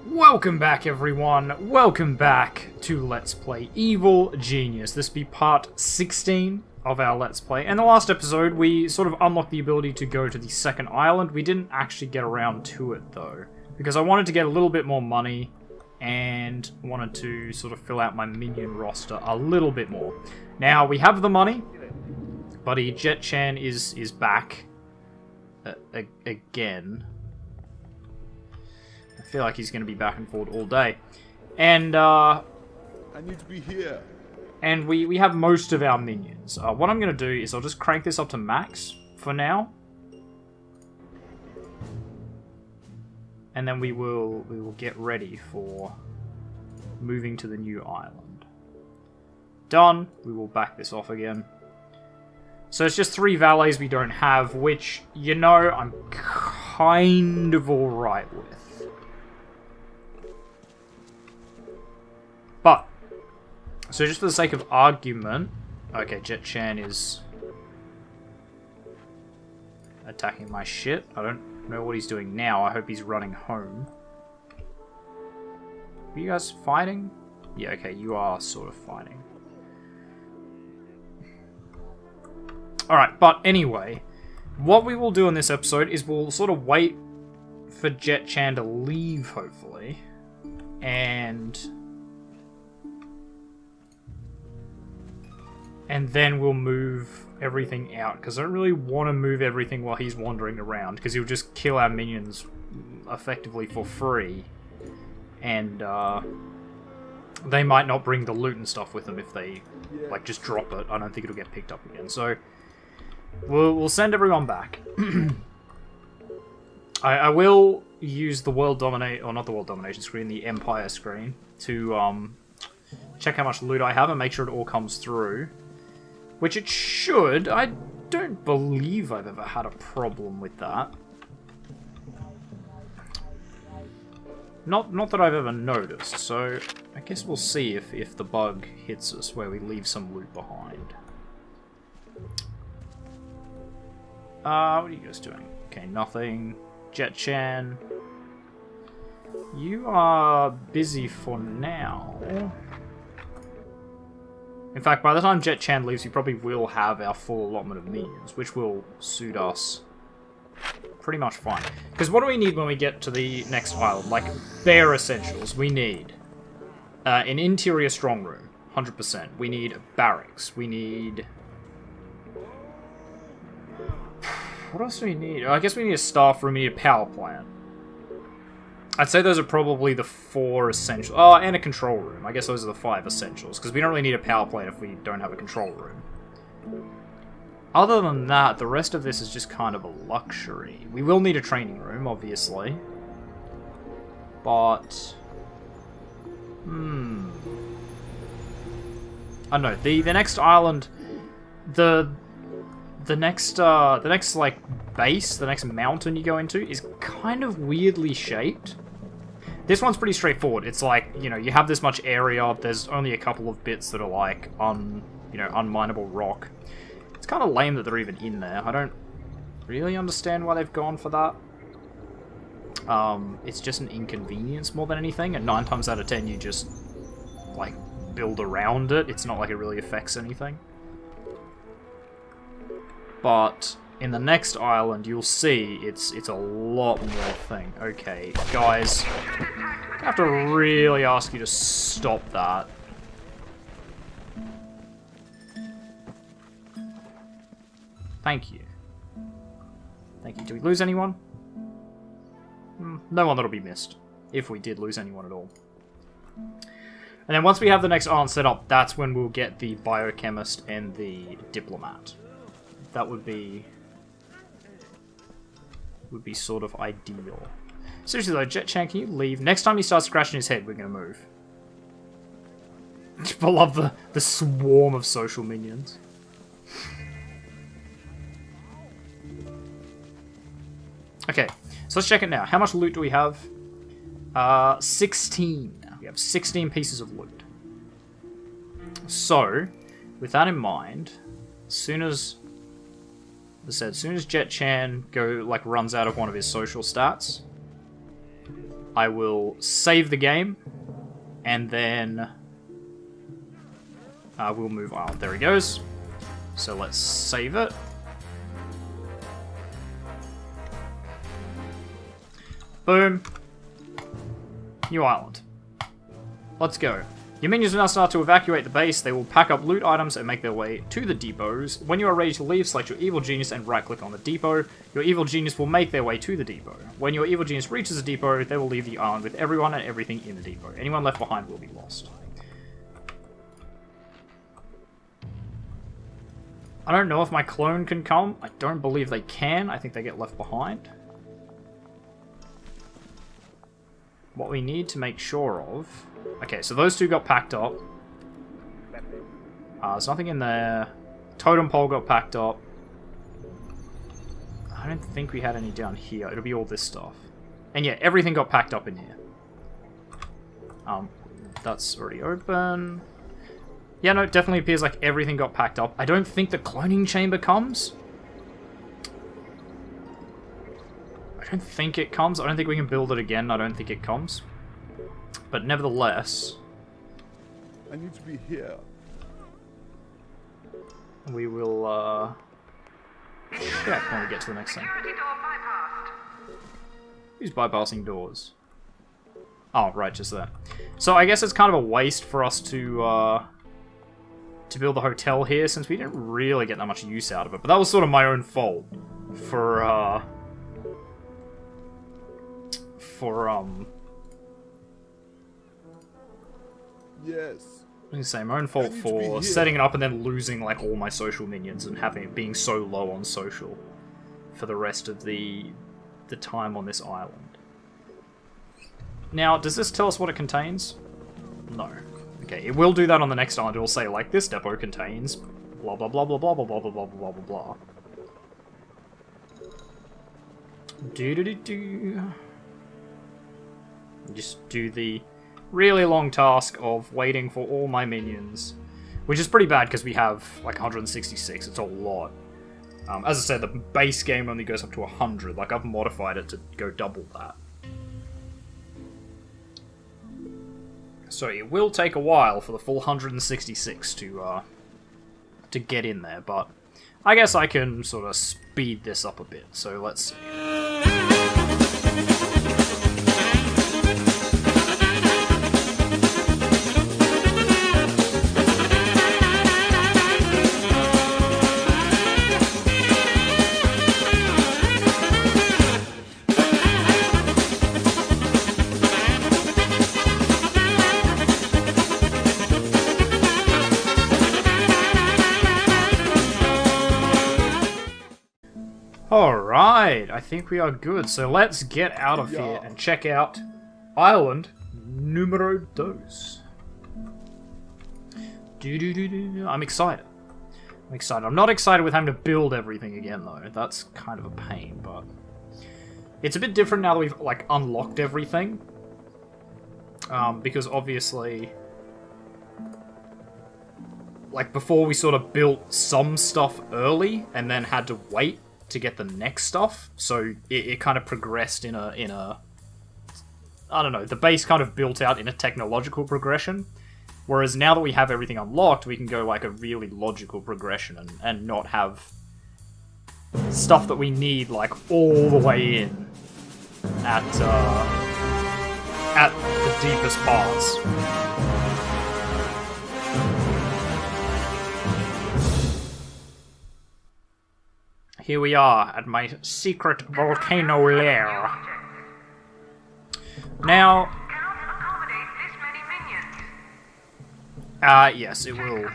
Welcome back, everyone. Welcome back to Let's Play Evil Genius. This be part 16 of our Let's Play. In the last episode, we sort of unlocked the ability to go to the second island. We didn't actually get around to it, though, because I wanted to get a little bit more money and wanted to sort of fill out my minion roster a little bit more. Now, we have the money. Buddy Jet-chan is back again. I feel like he's going to be back and forth all day. And, I need to be here. And we have most of our minions. What I'm going to do is I'll just crank this up to max for now. And then we will get ready for moving to the new island. Done. We will back this off again. So it's just 3 valets we don't have, which, you know, I'm kind of alright with. But, so just for the sake of argument, okay, Jet-chan is attacking my shit. I don't know what he's doing now. I hope he's running home. Are you guys fighting? Yeah, okay, you are sort of fighting. Alright, but anyway, what we will do in this episode is we'll sort of wait for Jet-chan to leave, hopefully, and then we'll move everything out, because I don't really want to move everything while he's wandering around, because he'll just kill our minions effectively for free, and they might not bring the loot and stuff with them if they like just drop it. I don't think it'll get picked up again, so we'll send everyone back. I will use the world dominate, or not the world domination screen, the empire screen, to check how much loot I have and make sure it all comes through. Which it should. I don't believe I've ever had a problem with that. Not that I've ever noticed, so I guess we'll see if the bug hits us where we leave some loot behind. What are you guys doing? Okay, nothing. Jet-chan, you are busy for now. In fact, by the time Jet-chan leaves, we probably will have our full allotment of minions, which will suit us pretty much fine. Because what do we need when we get to the next island? Like, bare essentials. We need an interior strong room, 100%. We need barracks. We need... What else do we need? I guess we need a staff room. We need a power plant. I'd say those are probably the 4 essentials. Oh, and a control room. I guess those are the 5 essentials, because we don't really need a power plant if we don't have a control room. Other than that, the rest of this is just kind of a luxury. We will need a training room, obviously. But... I don't know. The next island... The next like base, the next mountain you go into is kind of weirdly shaped. This one's pretty straightforward. It's like, you know, you have this much area, there's only a couple of bits that are like unminable rock. It's kind of lame that they're even in there. I don't really understand why they've gone for that. It's just an inconvenience more than anything, and 9 times out of 10 you just like build around it. It's not like it really affects anything. But in the next island, you'll see it's a lot more thing. Okay, guys, I have to really ask you to stop that. Thank you. Thank you. Do we lose anyone? No one that'll be missed, if we did lose anyone at all. And then once we have the next island set up, that's when we'll get the biochemist and the diplomat. That would be sort of ideal. Seriously though, Jet-chan, can you leave? Next time he starts scratching his head, we're gonna move. I love the swarm of social minions. Okay, so let's check it now. How much loot do we have? 16. We have 16 pieces of loot. So, with that in mind, as soon as Jet-chan runs out of one of his social stats, I will save the game, and then we'll move on. There he goes. So let's save it. Boom. New island. Let's go. Your minions will now start to evacuate the base. They will pack up loot items and make their way to the depots. When you are ready to leave, select your evil genius and right-click on the depot. Your evil genius will make their way to the depot. When your evil genius reaches the depot, they will leave the island with everyone and everything in the depot. Anyone left behind will be lost. I don't know if my clone can come. I don't believe they can. I think they get left behind. What we need to make sure of... Okay, so those two got packed up. There's nothing in there. Totem pole got packed up. I don't think we had any down here. It'll be all this stuff. And yeah, everything got packed up in here. That's already open. Yeah, no, it definitely appears like everything got packed up. I don't think the cloning chamber comes. I don't think it comes. I don't think we can build it again. I don't think it comes. But nevertheless... I need to be here. We will, check when we get to the next thing. Who's bypassing doors? Oh, right, just that. So I guess it's kind of a waste for us to build the hotel here, since we didn't really get that much use out of it. But that was sort of my own fault for Yes. I was gonna say, my own fault for setting it up and then losing like all my social minions and having it being so low on social for the rest of the time on this island. Now, does this tell us what it contains? No. Okay, it will do that on the next island. It will say, like, this depot contains blah blah blah blah blah blah blah blah blah blah blah blah. Do. Just do the really long task of waiting for all my minions, which is pretty bad because we have like 166. It's a lot. As I said, the base game only goes up to 100. Like, I've modified it to go double that. So it will take a while for the full 166 to get in there, but I guess I can sort of speed this up a bit. So let's see. Alright, I think we are good. So let's get out of here and check out Island Numero Dos. I'm excited. I'm not excited with having to build everything again, though. That's kind of a pain, but... It's a bit different now that we've, like, unlocked everything. Because obviously... Like, before we sort of built some stuff early and then had to wait to get the next stuff, so it kind of progressed in a I don't know, the base kind of built out in a technological progression, whereas now that we have everything unlocked, we can go like a really logical progression and not have stuff that we need like all the way in at the deepest parts. Here we are at my secret volcano lair. Now, yes, it will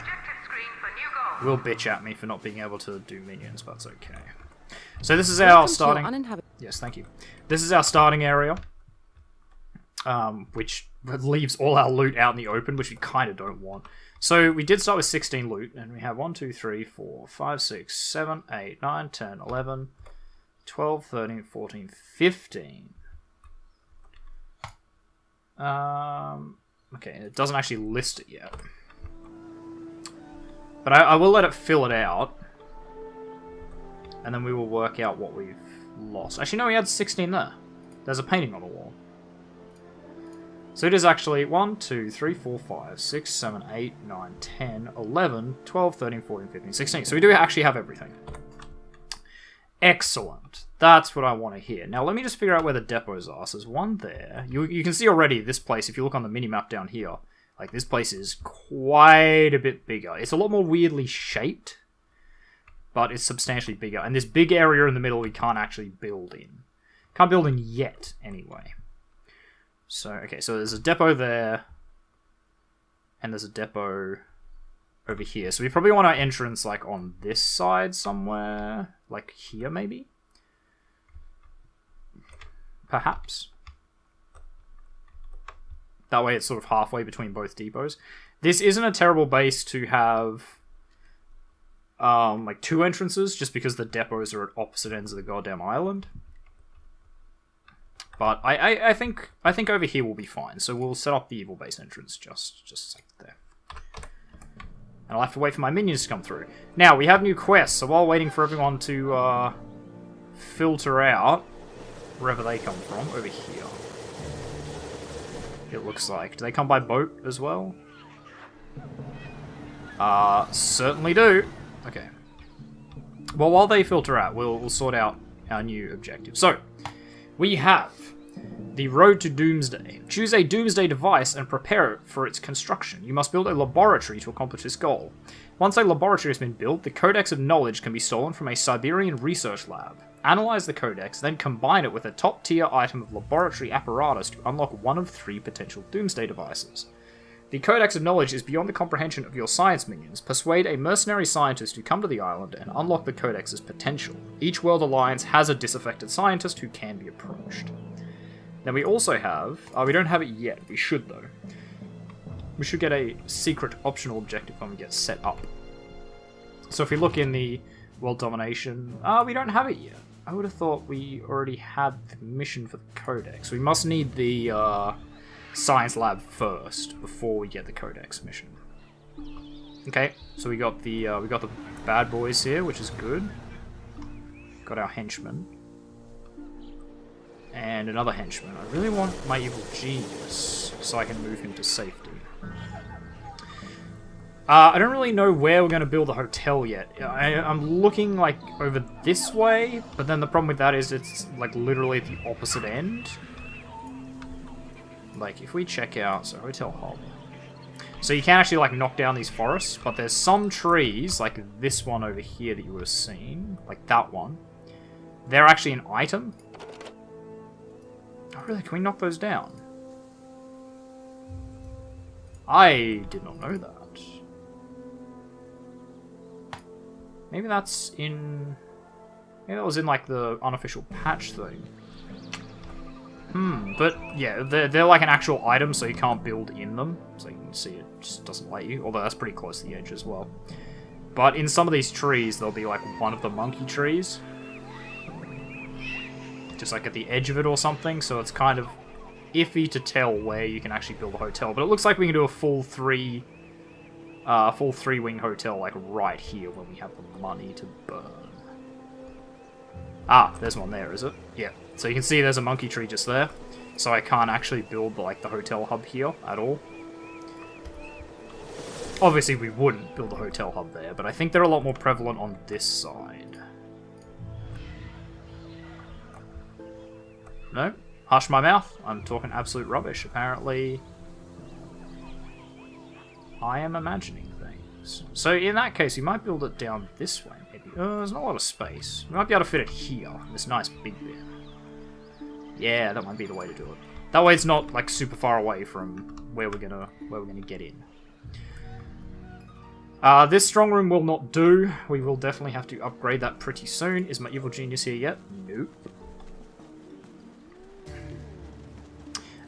bitch at me for not being able to do minions, but that's okay. So this is our starting... Yes, thank you. This is our starting area, which leaves all our loot out in the open, which we kind of don't want. So we did start with 16 loot, and we have 1, 2, 3, 4, 5, 6, 7, 8, 9, 10, 11, 12, 13, 14, 15. Okay, it doesn't actually list it yet. But I will let it fill it out, and then we will work out what we've lost. Actually, no, we had 16 there. There's a painting on the wall. So it is actually 1, 2, 3, 4, 5, 6, 7, 8, 9, 10, 11, 12, 13, 14, 15, 16. So we do actually have everything. Excellent. That's what I want to hear. Now let me just figure out where the depots are. So there's one there. You can see already this place, if you look on the mini-map down here, like this place is quite a bit bigger. It's a lot more weirdly shaped, but it's substantially bigger. And this big area in the middle we can't actually build in. Can't build in yet, anyway. So, okay, so there's a depot there, and there's a depot over here. So we probably want our entrance, like, on this side somewhere. Like, here, maybe? Perhaps. That way it's sort of halfway between both depots. This isn't a terrible base to have, like, 2 entrances, just because the depots are at opposite ends of the goddamn island. But I think over here will be fine. So we'll set up the evil base entrance just like there. And I'll have to wait for my minions to come through. Now, we have new quests, so while waiting for everyone to filter out wherever they come from, over here. It looks like. Do they come by boat as well? Certainly do. Okay. Well, while they filter out, we'll sort out our new objective. So, we have the Road to Doomsday. Choose a Doomsday device and prepare it for its construction. You must build a laboratory to accomplish this goal. Once a laboratory has been built, the Codex of Knowledge can be stolen from a Siberian research lab. Analyze the Codex, then combine it with a top-tier item of laboratory apparatus to unlock one of 3 potential Doomsday devices. The Codex of Knowledge is beyond the comprehension of your science minions. Persuade a mercenary scientist to come to the island and unlock the Codex's potential. Each World Alliance has a disaffected scientist who can be approached. Then we also have... we don't have it yet. We should, though. We should get a secret optional objective when we get set up. So if we look in the World Domination... we don't have it yet. I would have thought we already had the mission for the Codex. We must need the Science Lab first, before we get the Codex mission. Okay, so we got the bad boys here, which is good. Got our henchmen. And another henchman. I really want my evil genius, so I can move him to safety. I don't really know where we're going to build a hotel yet. I'm looking, like, over this way, but then the problem with that is it's, like, literally at the opposite end. Like, if we check out... So, Hotel Hub. So you can actually, like, knock down these forests, but there's some trees, like this one over here that you would have seen. Like that one. They're actually an item. Oh, really? Can we knock those down? I did not know that. Maybe that's in... Maybe that was in, like, the unofficial patch thing. But, yeah, they're like an actual item, so you can't build in them. So you can see it just doesn't let you, although that's pretty close to the edge as well. But in some of these trees, there'll be, like, one of the monkey trees. Just, like, at the edge of it or something, so it's kind of iffy to tell where you can actually build a hotel. But it looks like we can do a full three-wing hotel, like, right here when we have the money to burn. Ah, there's one there, is it? Yeah. So you can see there's a monkey tree just there. So I can't actually build, like, the hotel hub here at all. Obviously, we wouldn't build a hotel hub there, but I think they're a lot more prevalent on this side. No? Hush my mouth. I'm talking absolute rubbish. Apparently, I am imagining things. So in that case, we might build it down this way, maybe. There's not a lot of space. We might be able to fit it here, this nice big bit. Yeah, that might be the way to do it. That way it's not, like, super far away from where we're gonna get in. This strong room will not do. We will definitely have to upgrade that pretty soon. Is my evil genius here yet? Nope.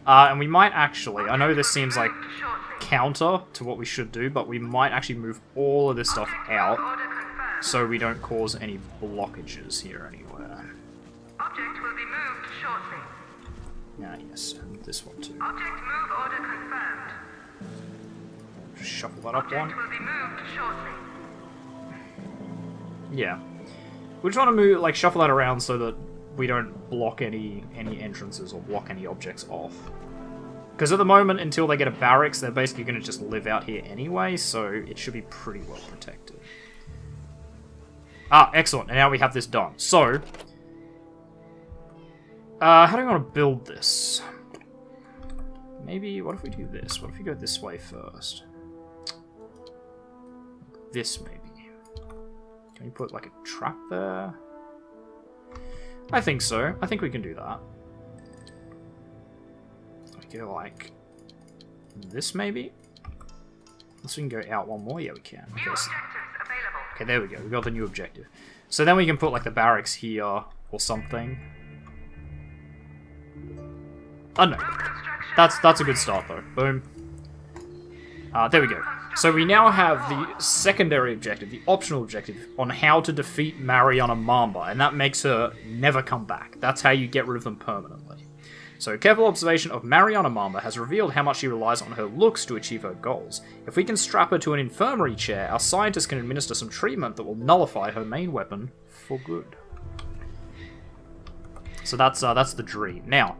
And we might actually, I know this seems like counter to what we should do, but we might actually move all of this stuff out so we don't cause any blockages here anywhere. Object will be moved shortly. Ah, yes, and this one too. Object move order confirmed. Just shuffle that up one. Object will be moved shortly. Yeah. We just want to move, like, shuffle that around so that we don't block any entrances or block any objects off. Because at the moment, until they get a barracks, they're basically going to just live out here anyway, so it should be pretty well protected. Ah, excellent. And now we have this done. So, how do I want to build this? Maybe, what if we do this? What if we go this way first? This, maybe. Can we put, like, a trap there? I think so. I think we can do that. We go, like, this, maybe? Unless we can go out one more. Yeah, we can. Okay, so, okay, there we go. We got the new objective. So then we can put, like, the barracks here or something. Oh, no. That's a good start, though. Boom. There we go. So we now have the secondary objective, the optional objective, on how to defeat Mariana Mamba, and that makes her never come back. That's how you get rid of them permanently. So careful observation of Mariana Mamba has revealed how much she relies on her looks to achieve her goals. If we can strap her to an infirmary chair, our scientists can administer some treatment that will nullify her main weapon for good. So that's the dream. Now,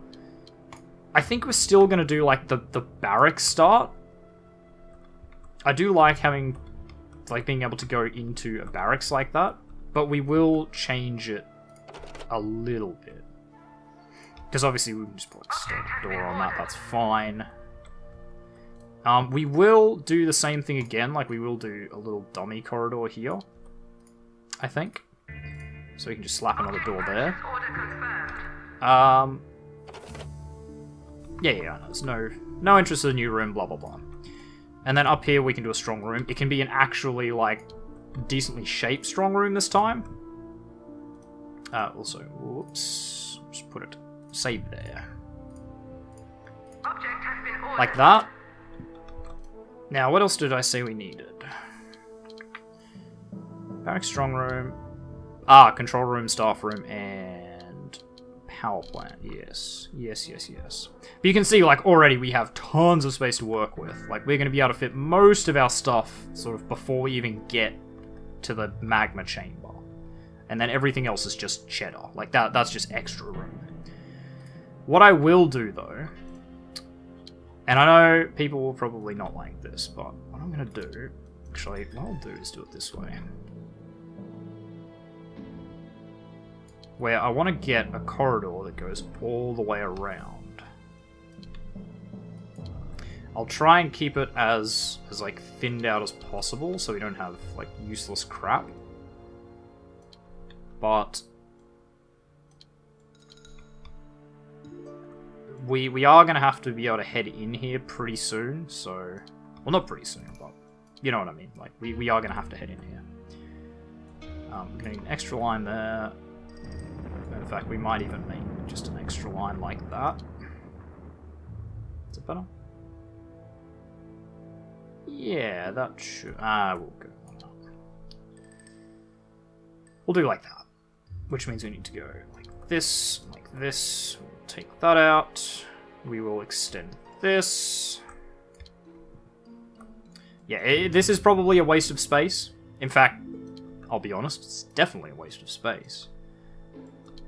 I think we're still going to do, like, the barracks start. I do like having, like, being able to go into a barracks like that, but we will change it a little bit. Because obviously we can just put a door on that, that's fine. We will do the same thing again, like we will do a little dummy corridor here, I think. So we can just slap another door there. Yeah, there's no interest in a new room, blah blah blah. And then up here we can do a strong room. It can be an actually, like, decently shaped strong room this time. Also, whoops, just put it, save there. Like that. Now, what else did I say we needed? Barracks, strong room. Control room, staff room, and power plant. Yes. But you can see, like, already we have tons of space to work with. Like, we're going to be able to fit most of our stuff sort of before we even get to the magma chamber. And then everything else is just cheddar. Like, that's just extra room. What I will do, though, and I know people will probably not like this, but what I'm going to do, actually, what I'll do is do it this way. Where I want to get a corridor that goes all the way around. I'll try and keep it as like thinned out as possible, so we don't have like useless crap. But we are gonna have to be able to head in here pretty soon. So, well, not pretty soon, but you know what I mean. Like we are gonna have to head in here. We're gonna need an extra line there. In fact, we might even make just an extra line like that. Is it better? Yeah, that should... we'll go on that. We'll do like that. Which means we need to go like this, like this. We'll take that out. We will extend this. Yeah, this is probably a waste of space. In fact, I'll be honest, it's definitely a waste of space.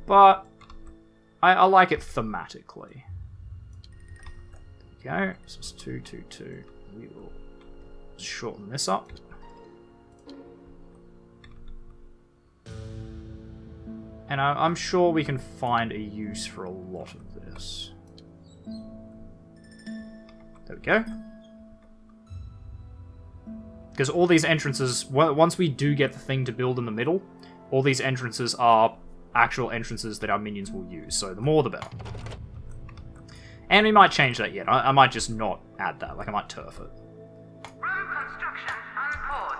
But I like it thematically. There we go. So it's 2, 2, 2. We will shorten this up. And I'm sure we can find a use for a lot of this. There we go. Because all these entrances, once we do get the thing to build in the middle, all these entrances are actual entrances that our minions will use, so the more the better. And we might change that yet. I might just not add that, like I might turf it. Room construction unpaused.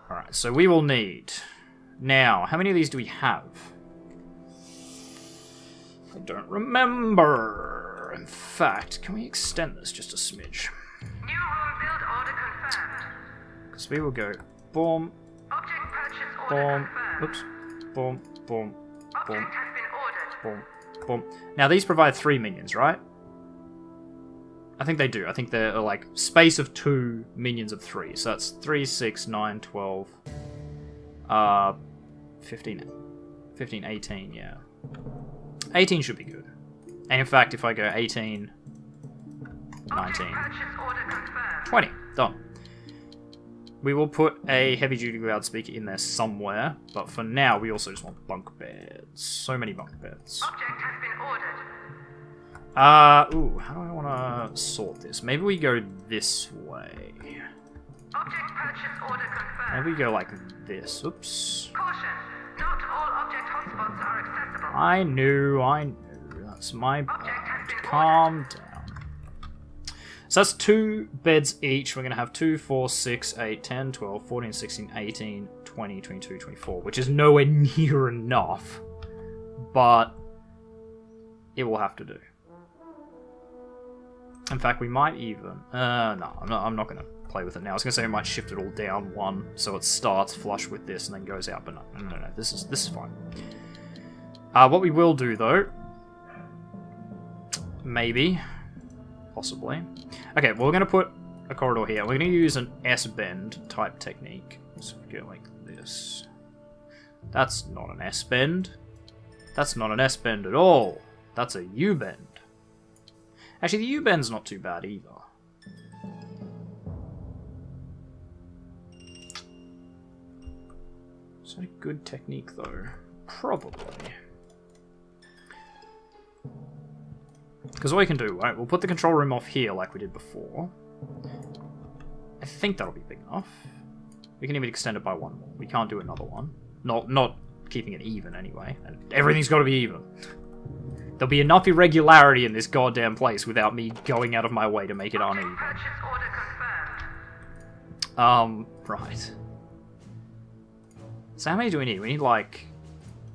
Alright, so we will need... Now, how many of these do we have? I don't remember. In fact, can we extend this just a smidge? New room build order confirmed. Because we will go boom, Object purchase order boom, confirmed. oops, boom, boom, boom, Object has been ordered. boom, boom. Now these provide 3 minions, right? I think they do. I think they're like space of 2, minions of 3. So that's 3, 6, 9, 12, 15, 18, yeah. 18 should be good. And in fact, if I go 18, 19. Purchase order confirmed. 20. Done. We will put a heavy-duty loudspeaker in there somewhere, but for now, we also just want bunk beds. So many bunk beds. Object has been ordered. Ooh, how do I want to sort this? Maybe we go this way. Object purchase order confirmed. Maybe we go like this. Oops. Caution. Not all object hotspots are accessible. I knew. That's my bad. Calm down. So that's 2 beds each. We're going to have 2, 4, 6, 8, 10, 12, 14, 16, 18, 20, 22, 24, which is nowhere near enough. But it will have to do. In fact, we might even... no, I'm not going to play with it now. I was going to say we might shift it all down 1, so it starts flush with this and then goes out, but no, this is fine. What we will do, though... Maybe... Possibly. Okay, well, we're going to put a corridor here. We're going to use an S-bend type technique. So we go like this. That's not an S-bend. That's not an S-bend at all. That's a U-bend. Actually, the U-bend's not too bad either. Is that a good technique, though? Probably. Because what we can do, right, we'll put the control room off here like we did before. I think that'll be big enough. We can even extend it by 1 more. We can't do another one. Not keeping it even, anyway. And everything's got to be even. There'll be enough irregularity in this goddamn place without me going out of my way to make it uneven. Purchase order confirmed. Right. So how many do we need? We need, like...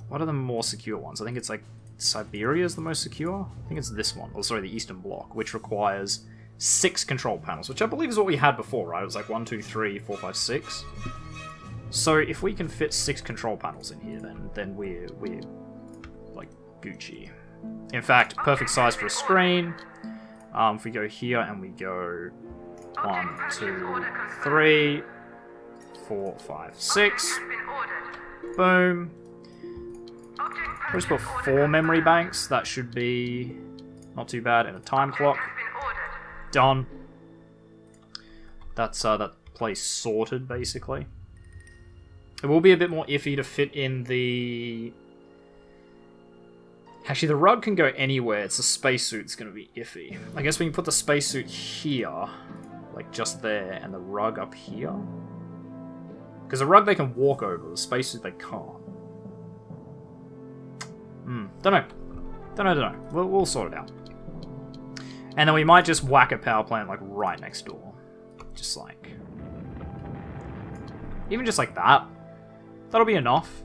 What are the more secure ones? I think it's, like, Siberia's the most secure? I think it's this one. Oh, sorry, the Eastern Bloc, which requires 6 control panels, which I believe is what we had before, right? It was like 1, 2, 3, 4, 5, 6. So if we can fit 6 control panels in here, then we're like Gucci. In fact, perfect size for a screen. If we go here and we go 1, 2, 3, 4, 5, 6. Boom. We'll just put 4 memory banks. That should be not too bad. And a time clock. Done. That's that place sorted, basically. It will be a bit more iffy to fit in the... Actually, the rug can go anywhere. It's the spacesuit's going to be iffy. I guess we can put the spacesuit here, like just there, and the rug up here. Because the rug they can walk over, the spacesuit they can't. Don't know. We'll sort it out. And then we might just whack a power plant like right next door. Just like... Even just like that. That'll be enough.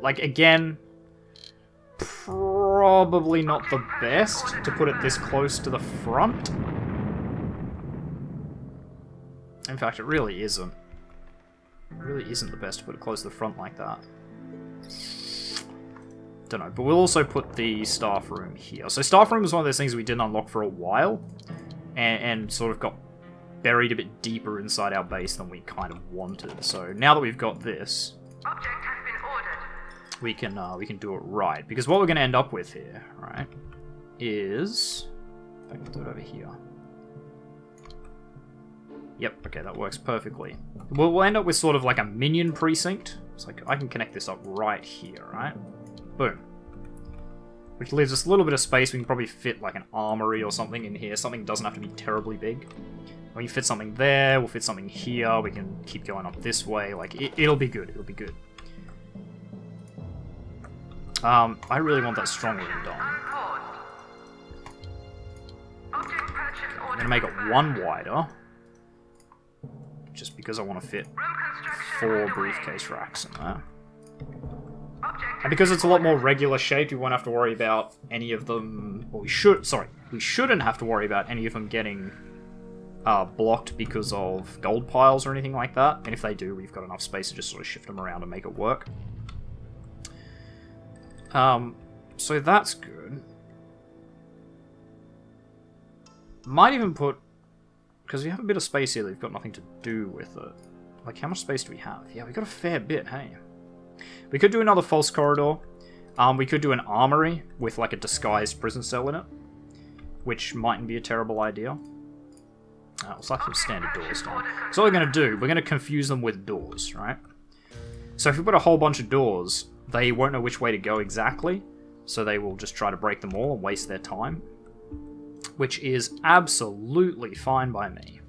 Like, again, probably not the best to put it this close to the front. In fact, it really isn't. It really isn't the best to put it close to the front like that. Don't know, but we'll also put the staff room here. So staff room was one of those things we didn't unlock for a while, and sort of got buried a bit deeper inside our base than we kind of wanted. So now that we've got this, Object has been ordered. we can do it right. Because what we're going to end up with here, right, is... I can do it over here. Yep, okay, that works perfectly. We'll end up with sort of like a minion precinct. It's like, I can connect this up right here, right? Boom. Which leaves us a little bit of space. We can probably fit like an armory or something in here. Something doesn't have to be terribly big. When you fit something there, we'll fit something here. We can keep going up this way. Like, it'll be good. It'll be good. I really want that strong room done. I'm going to make it 1 wider. Just because I want to fit 4 briefcase racks in there. And because it's a lot more regular shaped, we won't have to worry about any of them... Well, we shouldn't have to worry about any of them getting blocked because of gold piles or anything like that. And if they do, we've got enough space to just sort of shift them around and make it work. So that's good. Might even put... Because we have a bit of space here that we've got nothing to do with it. Like, how much space do we have? Yeah, we've got a fair bit, hey. We could do another false corridor. We could do an armory with, like, a disguised prison cell in it. which mightn't be a terrible idea. We'll slap some standard doors down. So what we're going to do, we're going to confuse them with doors, right? So if we put a whole bunch of doors, they won't know which way to go exactly, so they will just try to break them all and waste their time, which is absolutely fine by me.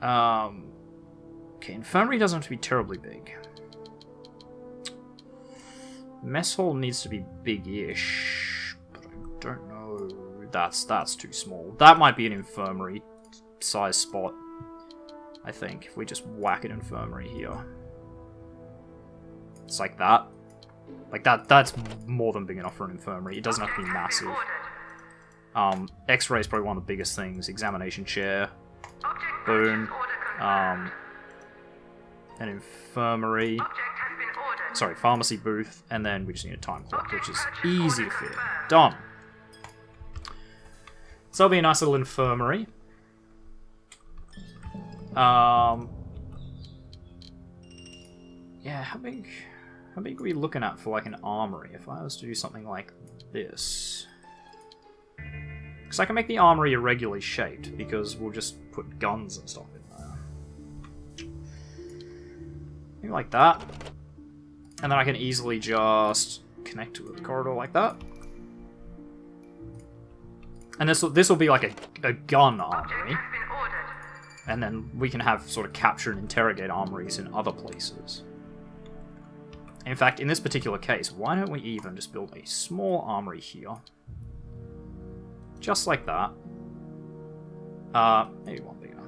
Okay, infirmary doesn't have to be terribly big. Mess hall needs to be big-ish, but I don't know. That's too small. That might be an infirmary size spot, I think, if we just whack an infirmary here. It's like that. Like that's more than big enough for an infirmary. It doesn't have to be massive. X-ray is probably one of the biggest things. Examination chair. Boom. An infirmary. Sorry, pharmacy booth. And then we just need a time clock, which is easy to fit. Done. So that'll be a nice little infirmary. Yeah, how big are we looking at for like an armory? If I was to do something like this. Because I can make the armory irregularly shaped, because we'll just put guns and stuff in there. Maybe like that. And then I can easily just connect to the corridor like that. And this will be like a gun armory. And then we can have sort of capture and interrogate armories in other places. In fact, in this particular case, why don't we even just build a small armory here? Just like that. Maybe one bigger.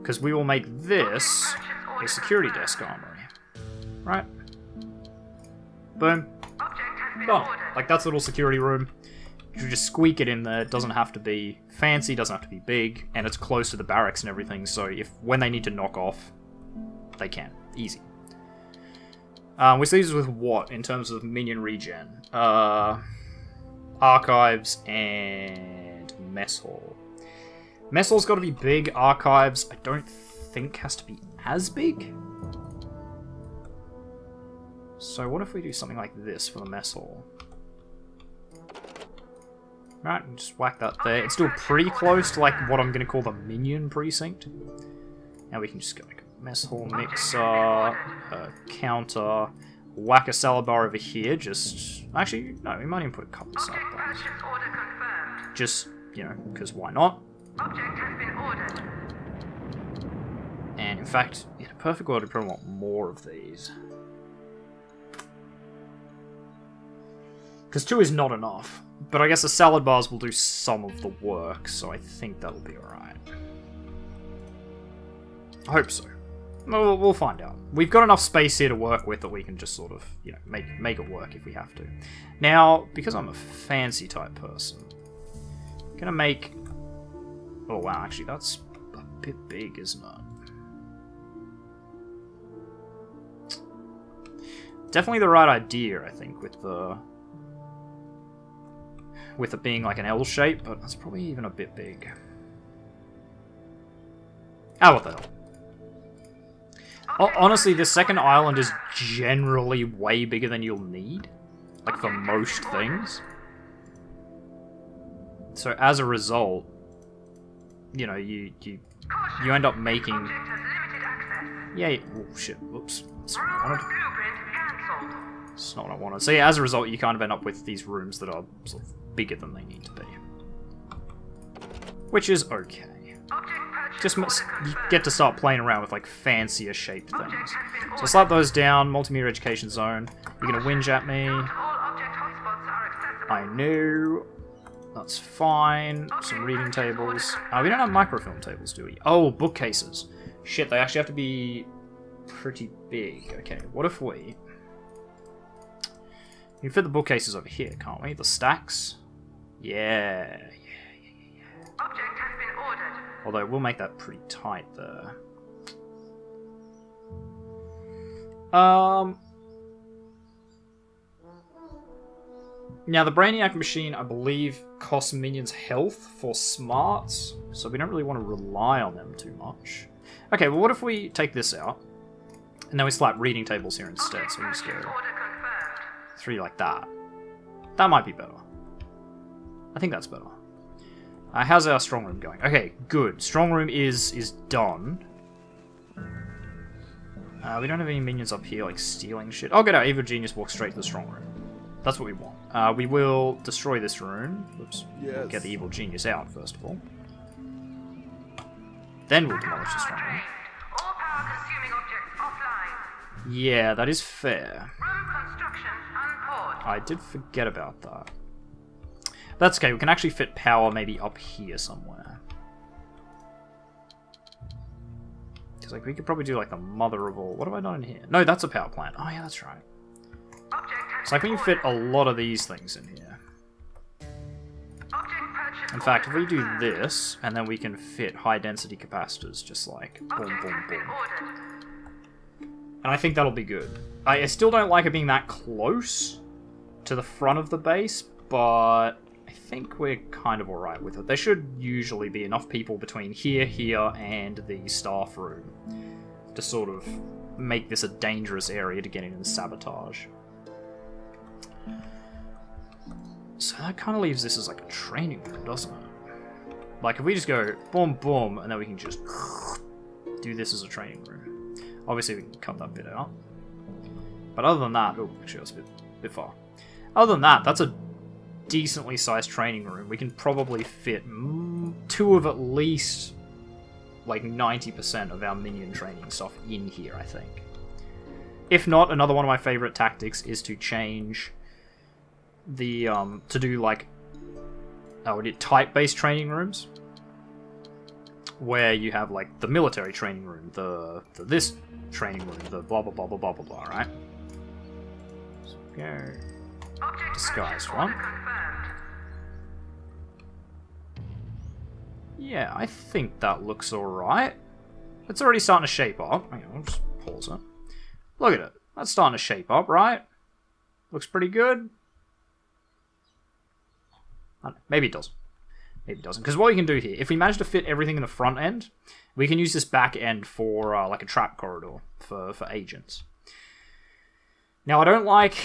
Because we will make this a security desk armory. Right? Boom. Done. Like, that's a little security room. You just squeak it in there. It doesn't have to be fancy, doesn't have to be big, and it's close to the barracks and everything, so when they need to knock off, they can. Easy. We see this with what, in terms of minion regen? Archives and mess hall. Mess hall's got to be big. Archives, I don't think has to be as big. So what if we do something like this for the mess hall? Right, and just whack that there. It's still pretty close to like what I'm going to call the minion precinct. Now we can just go like a mess hall mixer, a counter, whack a salad bar over here. Just actually, no, we might even put a couple of salad bars. Just, you know, because why not? And in fact, in a perfect world, we probably want more of these. Because 2 is not enough. But I guess the salad bars will do some of the work, so I think that'll be alright. I hope so. We'll find out. We've got enough space here to work with that we can just sort of, you know, make it work if we have to. Now, because I'm a fancy type person, I'm gonna make... Oh wow, actually that's a bit big, isn't it? Definitely the right idea, I think, with it being like an L shape, but that's probably even a bit big. Ah, what the hell. Honestly, the second island is generally way bigger than you'll need. Like, for most things. So, as a result, you know, you end up making... Yeah, oh shit, whoops. That's not what I wanted. That's not what I wanted. So yeah, as a result, you kind of end up with these rooms that are sort of bigger than they need to be. Which is okay. Just you get to start playing around with like fancier shaped things. So slap those down, multimedia education zone. You're gonna whinge at me. I knew. That's fine. Some reading tables. We don't have microfilm tables, do we? Oh, bookcases. Shit, they actually have to be pretty big. Okay, what if we... We can fit the bookcases over here, can't we? The stacks? Yeah. Object has been ordered. Although we'll make that pretty tight there. Now the Brainiac machine, I believe, costs minions health for smarts, so we don't really want to rely on them too much. Okay, well what if we take this out, and then we slap reading tables here instead, so we just go 3 like that. That might be better. I think that's better. How's our strong room going? Okay, good. Strong room is done. We don't have any minions up here, like, stealing shit. I'll get our evil genius, walk straight to the strong room. That's what we want. We will destroy this room. Oops. Yes. We'll get the evil genius out, first of all. Then we'll demolish the strong room. All power-consuming objects offline. Yeah, that is fair. Room construction unpaured. I did forget about that. That's okay, we can actually fit power maybe up here somewhere. Because like, we could probably do like the mother of all... What have I done in here? No, that's a power plant. Oh yeah, that's right. Object has It's like we can fit a lot of these things in here. Object purchase In fact, if we do confirmed. this, and then we can fit high-density capacitors, just like boom, Object boom, has been boom. ordered. And I think that'll be good. I still don't like it being that close to the front of the base, but I think we're kind of alright with it. There should usually be enough people between here, and the staff room to sort of make this a dangerous area to get in and sabotage. So that kind of leaves this as like a training room, doesn't it? Like if we just go boom, boom, and then we can just do this as a training room. Obviously we can cut that bit out. But other than that, oh, actually that's a bit far. Other than that, that's a decently sized training room. We can probably fit two of at least like 90% of our minion training stuff in here, I think. If not, another one of my favorite tactics is to change the, to do like, type-based training rooms. Where you have like the military training room, the this training room, the blah blah blah blah blah blah blah, right? So go Object disguised purchase one. order confirmed. Yeah, I think that looks alright. It's already starting to shape up. Hang on, I'll just pause it. Look at it. That's starting to shape up, right? Looks pretty good. I don't know, maybe it doesn't. Maybe it doesn't. Because what we can do here, if we manage to fit everything in the front end, we can use this back end for like a trap corridor for agents. Now, I don't like...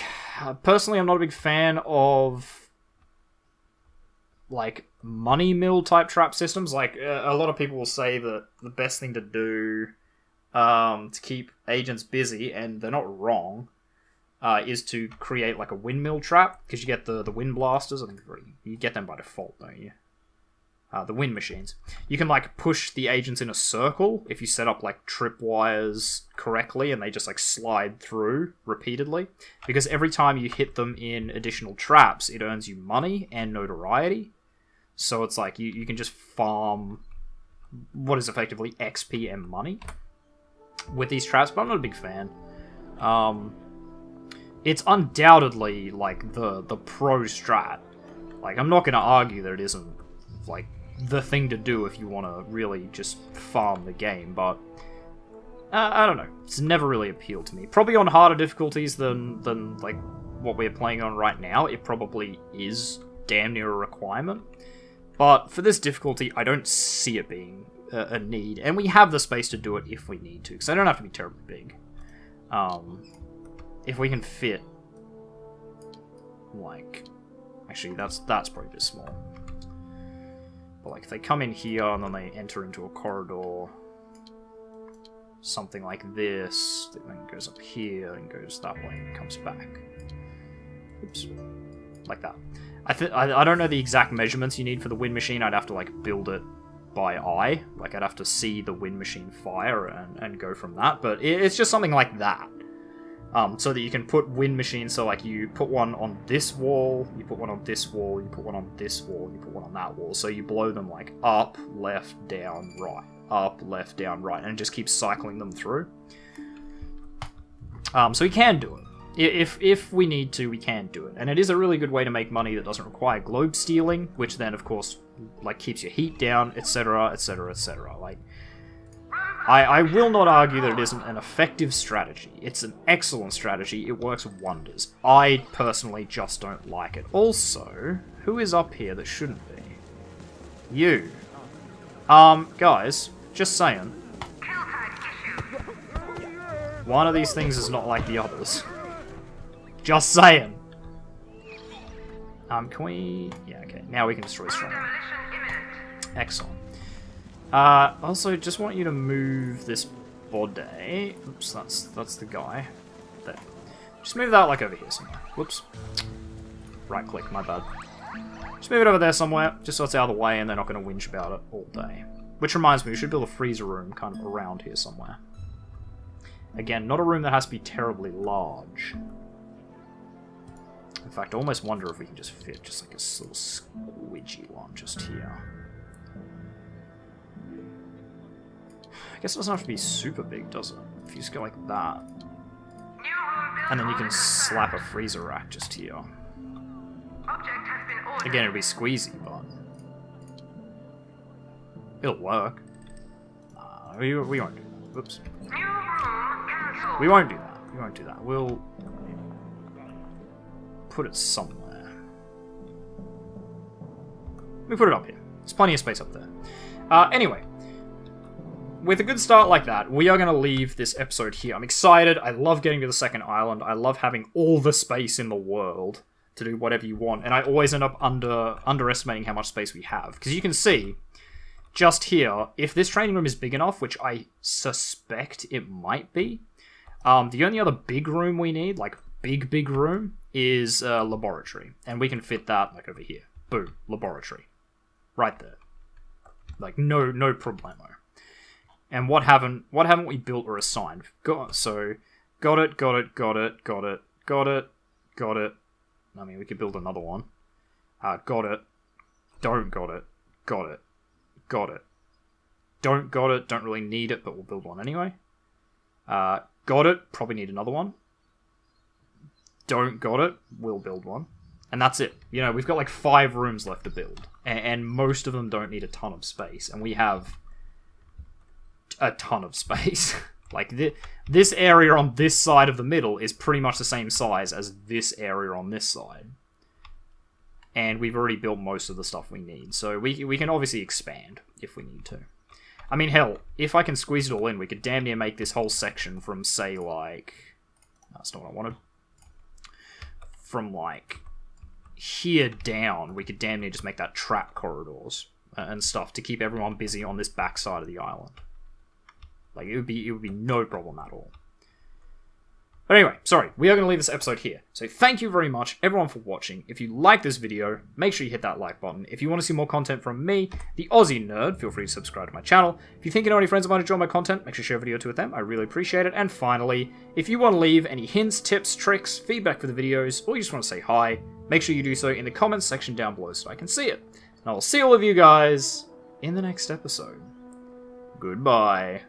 personally, I'm not a big fan of like money mill type trap systems. Like a lot of people will say that the best thing to do to keep agents busy, and they're not wrong, is to create like a windmill trap, because you get the wind blasters. I think you get them by default, don't you? The wind machines. You can like push the agents in a circle if you set up like tripwires correctly, and they just like slide through repeatedly. Because every time you hit them in additional traps, it earns you money and notoriety. So it's like you can just farm what is effectively XP and money with these traps, but I'm not a big fan. It's undoubtedly like the pro strat. Like, I'm not going to argue that it isn't like the thing to do if you want to really just farm the game, but I don't know. It's never really appealed to me. Probably on harder difficulties than like what we're playing on right now, it probably is damn near a requirement. But for this difficulty, I don't see it being a need, and we have the space to do it if we need to, because they don't have to be terribly big. If we can fit, like, actually that's probably a bit small. But like, if they come in here and then they enter into a corridor, something like this, that then goes up here and goes that way and comes back. Oops, like that. I don't know the exact measurements you need for the wind machine. I'd have to like build it by eye. Like, I'd have to see the wind machine fire and go from that. But it's just something like that. So that you can put wind machines, so like you put one on this wall, you put one on this wall, you put one on this wall, you put one on that wall. So you blow them like up, left, down, right, up, left, down, right, and it just keeps cycling them through. So we can do it. If we need to, we can do it. And it is a really good way to make money that doesn't require globe stealing, which then, of course, like keeps your heat down, etc., etc., etc. Like, I will not argue that it isn't an effective strategy. It's an excellent strategy. It works wonders. I personally just don't like it. Also, who is up here that shouldn't be? You. Guys, just saying. One of these things is not like the others. Just saying. Can we... Yeah, okay. Now we can destroy strong. Demolition imminent. Excellent. Also, just want you to move this body. Oops, that's the guy. There. Just move that, like, over here somewhere. Whoops. Right-click, my bad. Just move it over there somewhere, just so it's out of the way, and they're not going to whinge about it all day. Which reminds me, we should build a freezer room kind of around here somewhere. Again, not a room that has to be terribly large. In fact, I almost wonder if we can just fit just like a little squidgy one just here. I guess it doesn't have to be super big, does it? If you just go like that. New room built And then you on can the slap a freezer rack just here. Object has been ordered. Again, it'll be squeezy, but... it'll work. We won't do that. Oops. New room cancelled. We won't do that. We won't do that. We'll... put it somewhere. We put it up here. There's plenty of space up there. Anyway. With a good start like that, we are going to leave this episode here. I'm excited. I love getting to the second island. I love having all the space in the world to do whatever you want. And I always end up underestimating how much space we have. Because you can see, just here, if this training room is big enough, which I suspect it might be, the only other big room we need, like big room, is a laboratory. And we can fit that, like, over here. Boom. Laboratory. Right there. Like, no problemo. And what haven't we built or assigned? Got it. I mean, we could build another one. Got it. Don't got it. Got it. Got it. Don't got it. Don't really need it, but we'll build one anyway. Got it. Probably need another one. Don't got it. We'll build one. And that's it. You know, we've got like 5 rooms left to build. And most of them don't need a ton of space. And we have a ton of space. Like, this area on this side of the middle is pretty much the same size as this area on this side. And we've already built most of the stuff we need. So we can obviously expand if we need to. I mean, hell, if I can squeeze it all in, we could damn near make this whole section from, say, like... That's not what I wanted. From, like, here down, we could damn near just make that trap corridors and stuff to keep everyone busy on this back side of the island. Like, it would be no problem at all. But anyway, sorry, we are going to leave this episode here. So thank you very much, everyone, for watching. If you like this video, make sure you hit that like button. If you want to see more content from me, the Aussie Nerd, feel free to subscribe to my channel. If you think you know any friends that might enjoy my content, make sure to share a video or two with them. I really appreciate it. And finally, if you want to leave any hints, tips, tricks, feedback for the videos, or you just want to say hi, make sure you do so in the comments section down below so I can see it. And I will see all of you guys in the next episode. Goodbye.